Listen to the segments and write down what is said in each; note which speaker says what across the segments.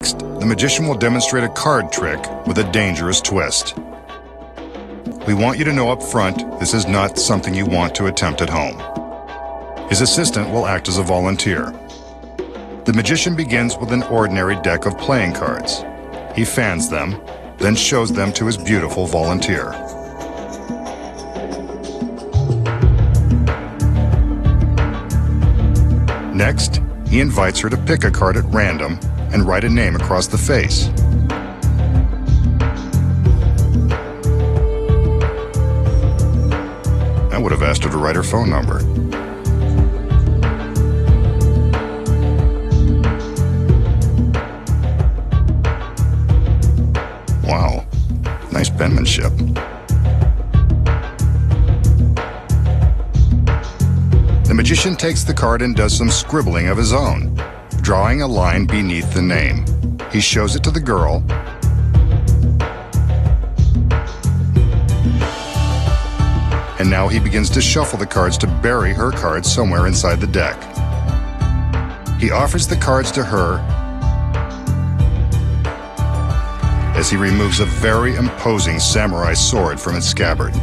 Speaker 1: Next, the magician will demonstrate a card trick with a dangerous twist. We want you to know up front this is not something you want to attempt at home. His assistant will act as a volunteer. The magician begins with an ordinary deck of playing cards. He fans them, then shows them to his beautiful volunteer. Next, he invites her to pick a card at random and write a name across the face. I would have asked her to write her phone number. Wow, nice penmanship. The magician takes the card and does some scribbling of his own, drawing a line beneath the name. He shows it to the girl, and now he begins to shuffle the cards to bury her cards somewhere inside the deck. He offers the cards to her as he removes a very imposing samurai sword from its scabbard.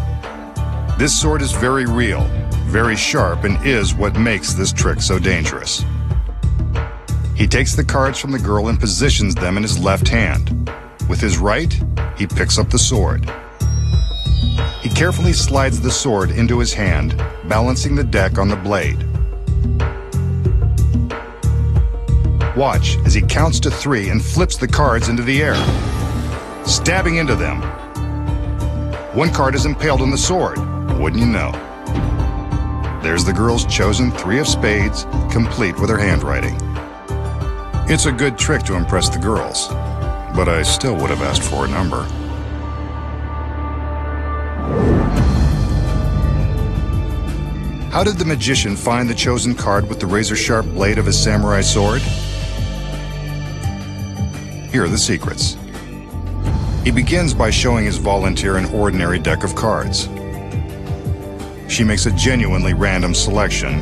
Speaker 1: This sword is very real, very sharp, and is what makes this trick so dangerous. He takes the cards from the girl and positions them in his left hand. With his right, he picks up the sword. He carefully slides the sword into his hand, balancing the deck on the blade. Watch as he counts to 3 and flips the cards into the air, stabbing into them. One card is impaled on the sword, wouldn't you know? There's the girl's chosen 3 of spades, complete with her handwriting. It's a good trick to impress the girls, but I still would have asked for a number. How did the magician find the chosen card with the razor-sharp blade of his samurai sword? Here are the secrets. He begins by showing his volunteer an ordinary deck of cards. She makes a genuinely random selection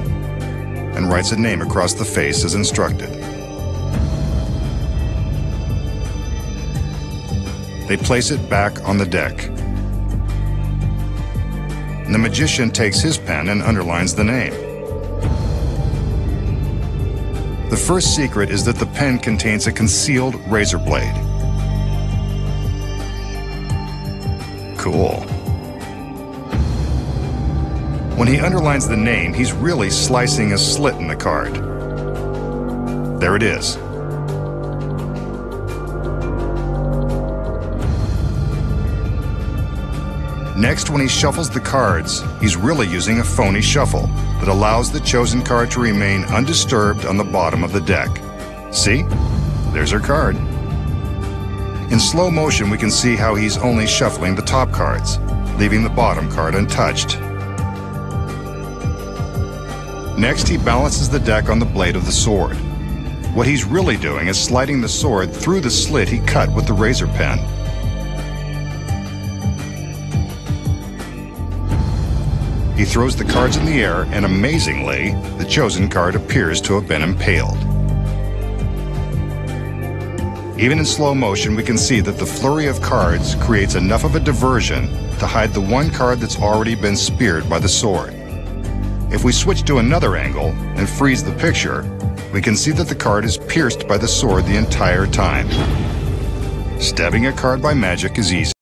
Speaker 1: and writes a name across the face as instructed. They place it back on the deck. The magician takes his pen and underlines the name. The first secret is that the pen contains a concealed razor blade. Cool. When he underlines the name, he's really slicing a slit in the card. There it is. Next, when he shuffles the cards, he's really using a phony shuffle that allows the chosen card to remain undisturbed on the bottom of the deck. See? There's her card. In slow motion, we can see how he's only shuffling the top cards, leaving the bottom card untouched. Next, he balances the deck on the blade of the sword. What he's really doing is sliding the sword through the slit he cut with the razor pen. He throws the cards in the air, and amazingly, the chosen card appears to have been impaled. Even in slow motion, we can see that the flurry of cards creates enough of a diversion to hide the one card that's already been speared by the sword. If we switch to another angle and freeze the picture, we can see that the card is pierced by the sword the entire time. Stabbing a card by magic is easy.